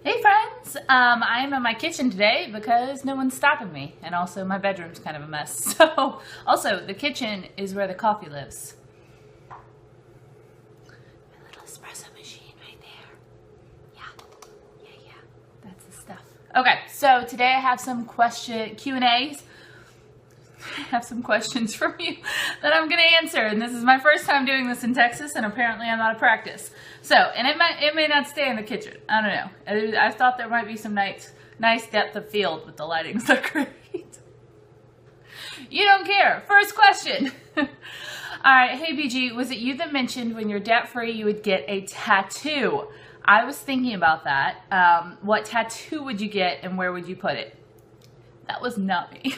Hey friends, I am in my kitchen today because no one's stopping me, and also my bedroom's kind of a mess. So, also, the kitchen is where the coffee lives. My little espresso machine right there. Yeah, that's the stuff. Okay, so today I have some Q&As. I have some questions from you that I'm going to answer, and this is my first time doing this in Texas, and apparently I'm out of practice. So, and it may not stay in the kitchen. I don't know. I thought there might be some nice depth of field, but the lighting's not great. You don't care. First question. All right, hey BG, was it you that mentioned when you're debt-free you would get a tattoo? I was thinking about that. What tattoo would you get, and where would you put it? That was not me.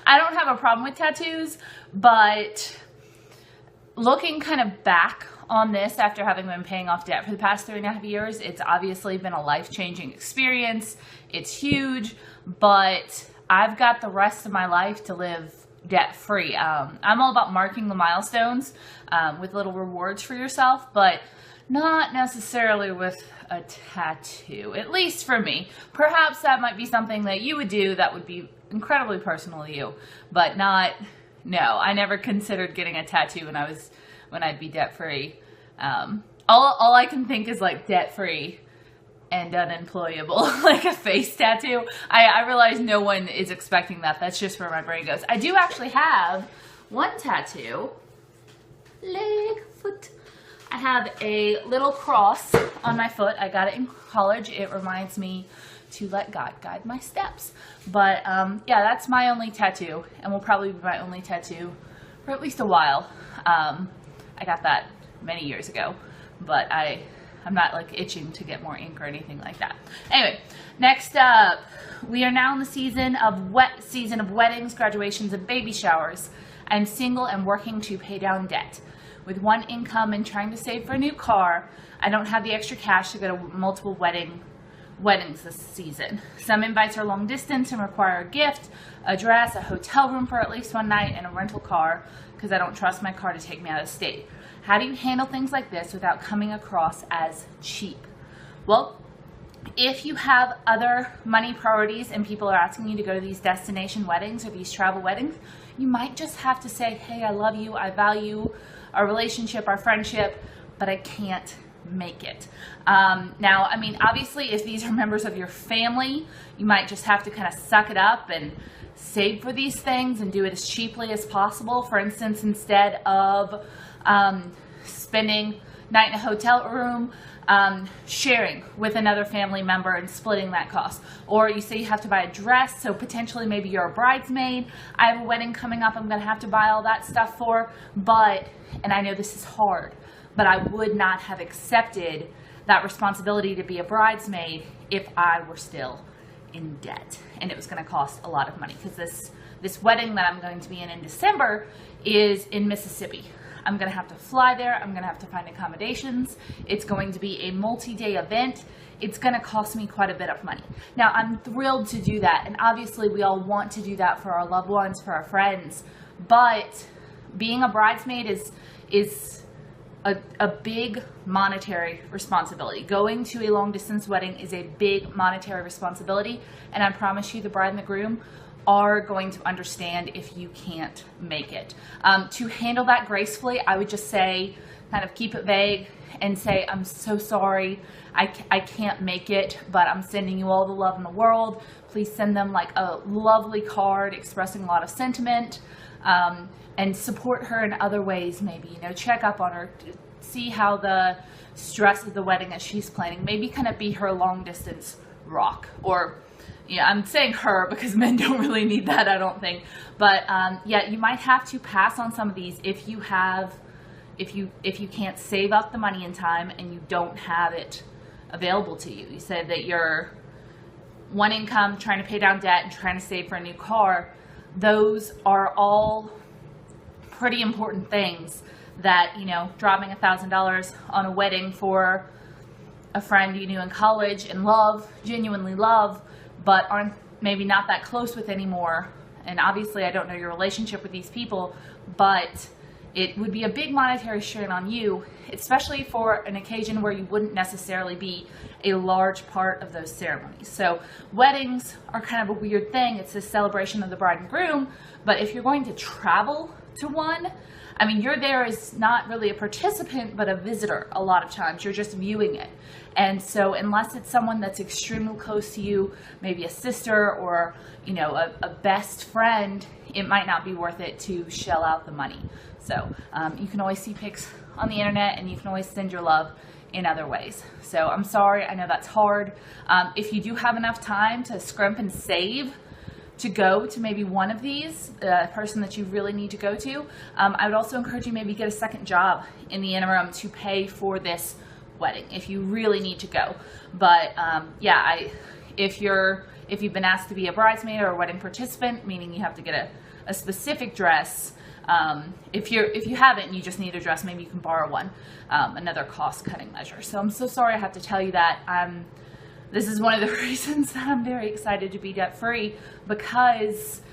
I don't have a problem with tattoos, but looking kind of back on this after having been paying off debt for the past 3.5 years, it's obviously been a life-changing experience. It's huge, but I've got the rest of my life to live debt-free. I'm all about marking the milestones with little rewards for yourself, but not necessarily with a tattoo, at least for me. Perhaps that might be something that you would do that would be incredibly personal to you, but no, I never considered getting a tattoo when I'd be debt-free. All I can think is like debt-free and unemployable, like a face tattoo. I realize no one is expecting that. That's just where my brain goes. I do actually have one tattoo, leg, foot. I have a little cross on my foot. I got it in college. It reminds me to let God guide my steps. But yeah, that's my only tattoo, and will probably be my only tattoo for at least a while. I got that many years ago, but I'm not like itching to get more ink or anything like that. Anyway, next up, we are now in the season of weddings, graduations, and baby showers. I'm single and working to pay down debt. With one income and trying to save for a new car, I don't have the extra cash to go to multiple weddings this season. Some invites are long distance and require a gift, a dress, a hotel room for at least one night, and a rental car because I don't trust my car to take me out of state. How do you handle things like this without coming across as cheap? Well, if you have other money priorities and people are asking you to go to these destination weddings or these travel weddings, you might just have to say, hey, I love you, I value our relationship, our friendship, but I can't make it. Now, I mean, obviously, if these are members of your family, you might just have to kind of suck it up and save for these things and do it as cheaply as possible. For instance, instead of spending night in a hotel room, sharing with another family member and splitting that cost. Or you say you have to buy a dress, so potentially maybe you're a bridesmaid. I have a wedding coming up I'm going to have to buy all that stuff for, and I know this is hard, but I would not have accepted that responsibility to be a bridesmaid if I were still in debt, and it was going to cost a lot of money, because this wedding that I'm going to be in December is in Mississippi. I'm going to have to fly there. I'm going to have to find accommodations. It's going to be a multi-day event. It's going to cost me quite a bit of money. Now, I'm thrilled to do that, and obviously we all want to do that for our loved ones, for our friends, but being a bridesmaid is a big monetary responsibility. Going to a long distance wedding is a big monetary responsibility, and I promise you the bride and the groom are going to understand if you can't make it. To handle that gracefully, I would just say, kind of keep it vague and say, I'm so sorry, I can't make it, but I'm sending you all the love in the world. Please send them like a lovely card expressing a lot of sentiment, and support her in other ways. Maybe, check up on her, see how the stress of the wedding that she's planning, maybe kind of be her long distance rock. Or I'm saying her because men don't really need that, I don't think. But yeah, you might have to pass on some of these if you can't save up the money in time and you don't have it available to you. You said that you're one income, trying to pay down debt, and trying to save for a new car. Those are all pretty important things that, dropping $1,000 on a wedding for a friend you knew in college and genuinely love, but aren't maybe not that close with anymore. And obviously I don't know your relationship with these people, but it would be a big monetary strain on you, especially for an occasion where you wouldn't necessarily be a large part of those ceremonies. So weddings are kind of a weird thing. It's a celebration of the bride and groom, but if you're going to travel to one, I mean, you're there as not really a participant, but a visitor a lot of times. You're just viewing it. And so unless it's someone that's extremely close to you, maybe a sister or, you know, a best friend, it might not be worth it to shell out the money. So you can always see pics on the internet, and you can always send your love in other ways. So I'm sorry, I know that's hard. If you do have enough time to scrimp and save to go to maybe one of these, the person that you really need to go to, I would also encourage you maybe get a second job in the interim to pay for this wedding if you really need to go. But yeah, if you've been asked to be a bridesmaid or a wedding participant, meaning you have to get a specific dress, if you haven't and you just need a dress, maybe you can borrow one, another cost cutting measure. So I'm so sorry I have to tell you that. This is one of the reasons that I'm very excited to be debt free, because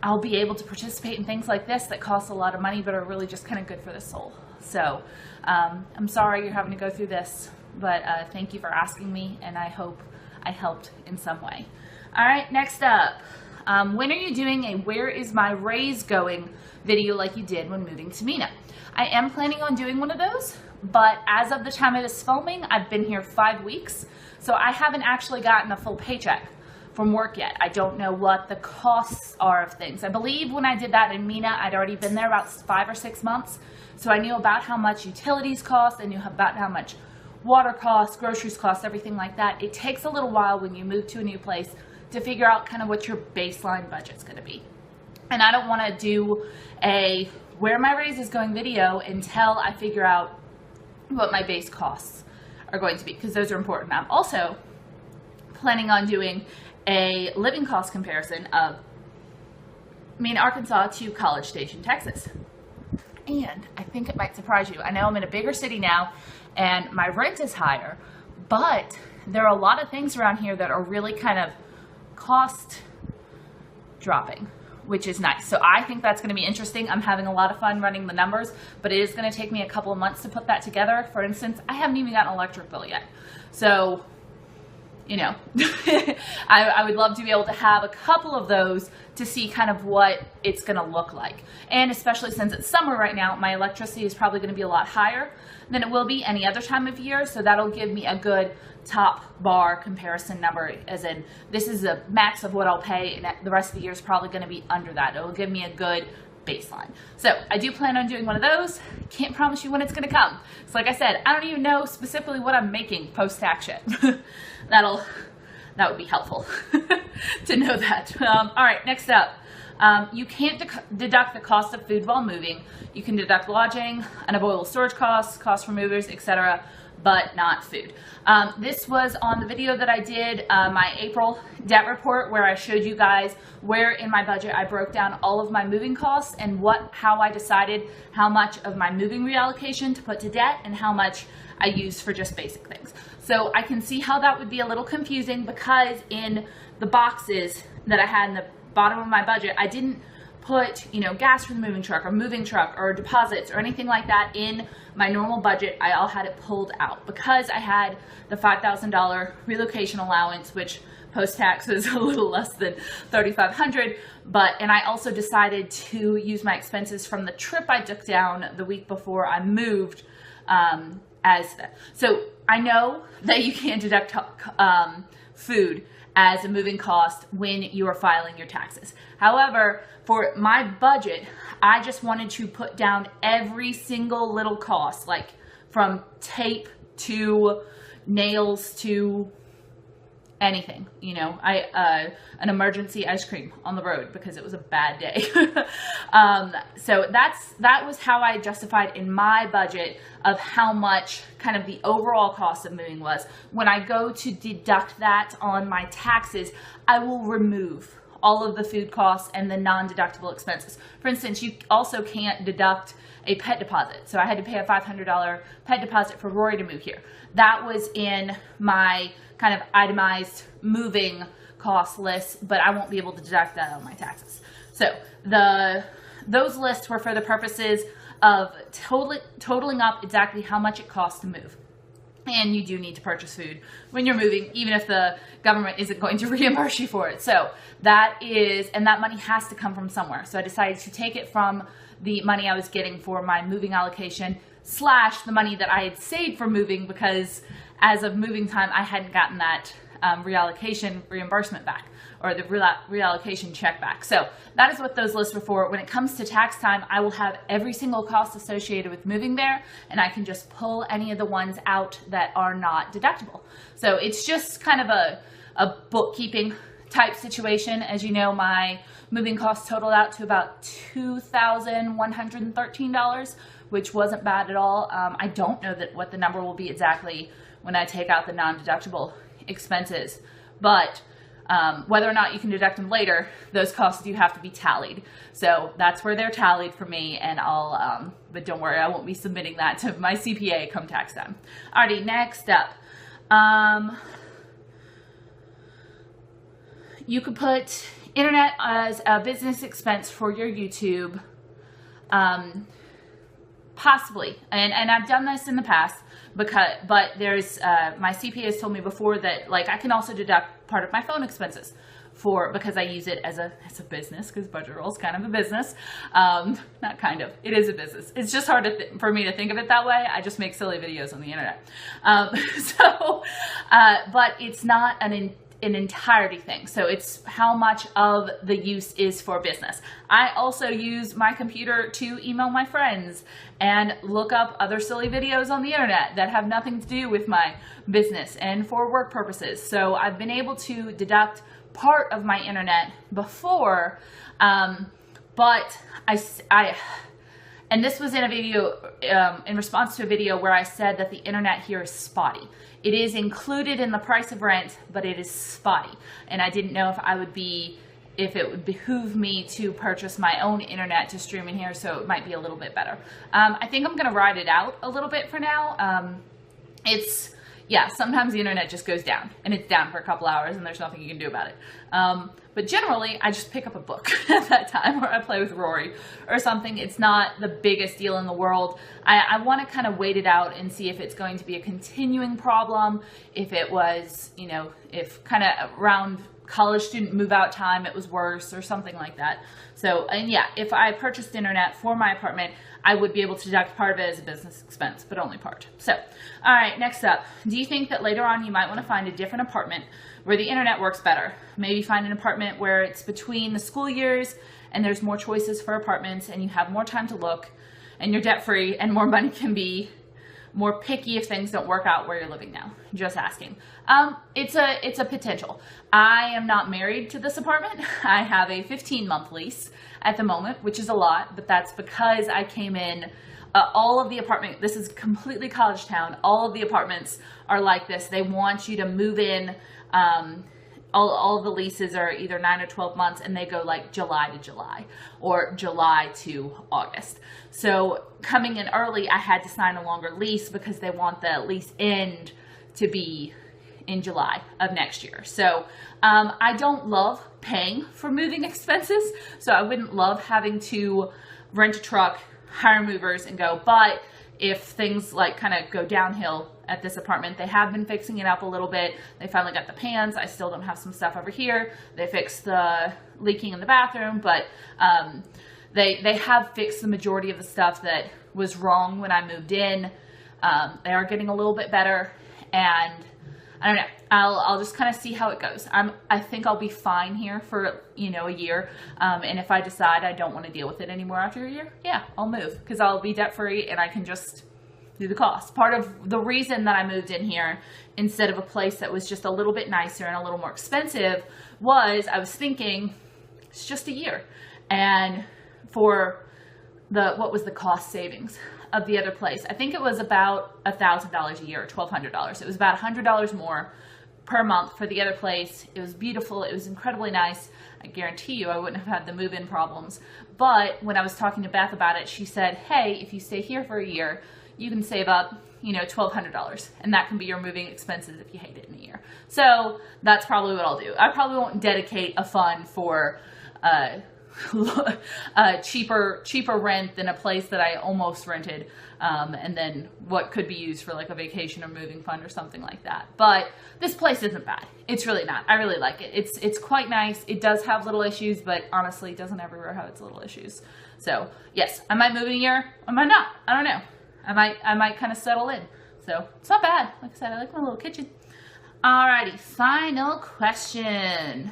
I'll be able to participate in things like this that cost a lot of money but are really just kind of good for the soul. So I'm sorry you're having to go through this, but thank you for asking me, and I hope I helped in some way. All right, next up, when are you doing a "Where is my raise going" video like you did when moving to Mena? I am planning on doing one of those, but as of the time of this filming, I've been here 5 weeks, so I haven't actually gotten a full paycheck from work yet. I don't know what the costs are of things. I believe when I did that in Mena, I'd already been there about 5 or 6 months, so I knew about how much utilities cost, I knew about how much water costs, groceries cost, everything like that. It takes a little while when you move to a new place to figure out kind of what your baseline budget's going to be. And I don't want to do a "Where my raise is going" video until I figure out what my base costs are going to be, because those are important. I'm also planning on doing a living cost comparison of Mena, Arkansas to College Station, Texas. And I think it might surprise you. I know I'm in a bigger city now and my rent is higher, but there are a lot of things around here that are really kind of cost dropping, which is nice. So I think that's going to be interesting. I'm having a lot of fun running the numbers, but it is going to take me a couple of months to put that together. For instance, I haven't even got an electric bill yet. So, you know, I would love to be able to have a couple of those to see kind of what it's going to look like. And especially since it's summer right now, my electricity is probably going to be a lot higher than it will be any other time of year. So that'll give me a good top bar comparison number, as in this is the max of what I'll pay, and the rest of the year is probably going to be under that. It'll give me a good baseline. So I do plan on doing one of those. Can't promise you when it's going to come. So like I said, I don't even know specifically what I'm making post-tax yet. That would be helpful to know that. All right, next up. You can't deduct the cost of food while moving. You can deduct lodging, unavoidable storage costs, costs for movers, etc., but not food. This was on the video that I did, my April debt report, where I showed you guys where in my budget I broke down all of my moving costs and how I decided how much of my moving reallocation to put to debt and how much I used for just basic things. So I can see how that would be a little confusing, because in the boxes that I had in the bottom of my budget, I didn't put, you know, gas for the moving truck or deposits or anything like that in my normal budget. I all had it pulled out because I had the $5,000 relocation allowance, which post-tax is a little less than $3,500. And I also decided to use my expenses from the trip I took down the week before I moved so I know that you can't deduct food as a moving cost when you are filing your taxes. However, for my budget, I just wanted to put down every single little cost, like from tape to nails to anything, you know, an emergency ice cream on the road because it was a bad day. So that was how I justified in my budget of how much kind of the overall cost of moving was. When I go to deduct that on my taxes, I will remove all of the food costs and the non-deductible expenses. For instance, you also can't deduct a pet deposit. So I had to pay a $500 pet deposit for Rory to move here. That was in my kind of itemized moving cost list, but I won't be able to deduct that on my taxes. So those lists were for the purposes of totaling up exactly how much it costs to move. And you do need to purchase food when you're moving, even if the government isn't going to reimburse you for it. So that money has to come from somewhere. So I decided to take it from the money I was getting for my moving allocation / the money that I had saved for moving, because as of moving time, I hadn't gotten that reallocation reimbursement back, or the reallocation check back. So that is what those lists were for. When it comes to tax time, I will have every single cost associated with moving there, and I can just pull any of the ones out that are not deductible. So it's just kind of a bookkeeping type situation. As you know, my moving costs totaled out to about $2,113, which wasn't bad at all. I don't know what the number will be exactly when I take out the non-deductible expenses, but whether or not you can deduct them later, those costs do have to be tallied. So that's where they're tallied for me, and but don't worry, I won't be submitting that to my CPA come tax time. Alrighty, next up. You could put internet as a business expense for your YouTube, possibly, and I've done this in the past, but there's my CPA has told me before that I can also deduct part of my phone expenses because I use it as a business, because Budget Roll is kind of a business. Not kind of, it is a business. It's just hard for me to think of it that way. I just make silly videos on the internet. But it's not an entirety thing. So it's how much of the use is for business. I also use my computer to email my friends and look up other silly videos on the internet that have nothing to do with my business and for work purposes. So I've been able to deduct part of my internet before, but and this was in a video, in response to a video where I said that the internet here is spotty. It is included in the price of rent, but it is spotty. And I didn't know if it would behoove me to purchase my own internet to stream in here, so it might be a little bit better. I think I'm gonna ride it out a little bit for now. Sometimes the internet just goes down, and it's down for a couple hours, and there's nothing you can do about it. But generally, I just pick up a book at that time, or I play with Rory or something. It's not the biggest deal in the world. I want to kind of wait it out and see if it's going to be a continuing problem, if it was, if kind of around college student move out time it was worse or something like that. So, and yeah, if I purchased internet for my apartment, I would be able to deduct part of it as a business expense, but only part. So, all right, next up, do you think that later on you might want to find a different apartment where the internet works better? Maybe find an apartment where it's between the school years and there's more choices for apartments and you have more time to look and you're debt free and more money can be more picky if things don't work out where you're living now. Just asking. It's a potential. I am not married to this apartment. I have a 15-month lease at the moment, which is a lot, but that's because I came in. All of the apartment, this is completely college town. All of the apartments are like this. They want you to move in. All of the leases are either 9 or 12 months, and they go like July to July or July to August. So coming in early, I had to sign a longer lease because they want the lease end to be in July of next year. So I don't love paying for moving expenses, so I wouldn't love having to rent a truck, hire movers, and go. But if things kind of go downhill at this apartment, they have been fixing it up a little bit. They finally got the pans. I still don't have some stuff over here. They fixed the leaking in the bathroom, but they have fixed the majority of the stuff that was wrong when I moved in. They are getting a little bit better, and I don't know. I'll just kind of see how it goes. I think I'll be fine here for a year, and if I decide I don't want to deal with it anymore after a year, yeah, I'll move because I'll be debt free and I can just do the cost. Part of the reason that I moved in here instead of a place that was just a little bit nicer and a little more expensive was I was thinking it's just a year, and for what was the cost savings of the other place? I think it was about $1,000 a year, or $1,200. It was about $100 more per month for the other place. It was beautiful. It was incredibly nice. I guarantee you I wouldn't have had the move-in problems. But when I was talking to Beth about it, she said, hey, if you stay here for a year, you can save up, $1,200, and that can be your moving expenses if you hate it in a year. So that's probably what I'll do. I probably won't dedicate a fund for cheaper rent than a place that I almost rented, and then what could be used for like a vacation or moving fund or something like that. But this place isn't bad. It's really not. I really like it. It's quite nice. It does have little issues, but honestly, it doesn't everywhere have its little issues. So yes, I might move in a year. I might not. I don't know. I might kind of settle in. So it's not bad. Like I said, I like my little kitchen. Alrighty, final question.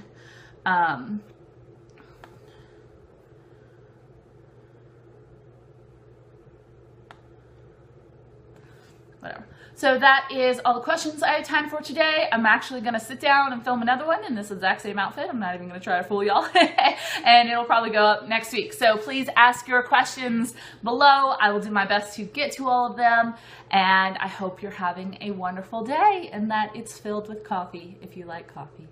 Whatever. So that is all the questions I have time for today. I'm actually going to sit down and film another one in this exact same outfit. I'm not even going to try to fool y'all. And it'll probably go up next week. So please ask your questions below. I will do my best to get to all of them. And I hope you're having a wonderful day and that it's filled with coffee if you like coffee.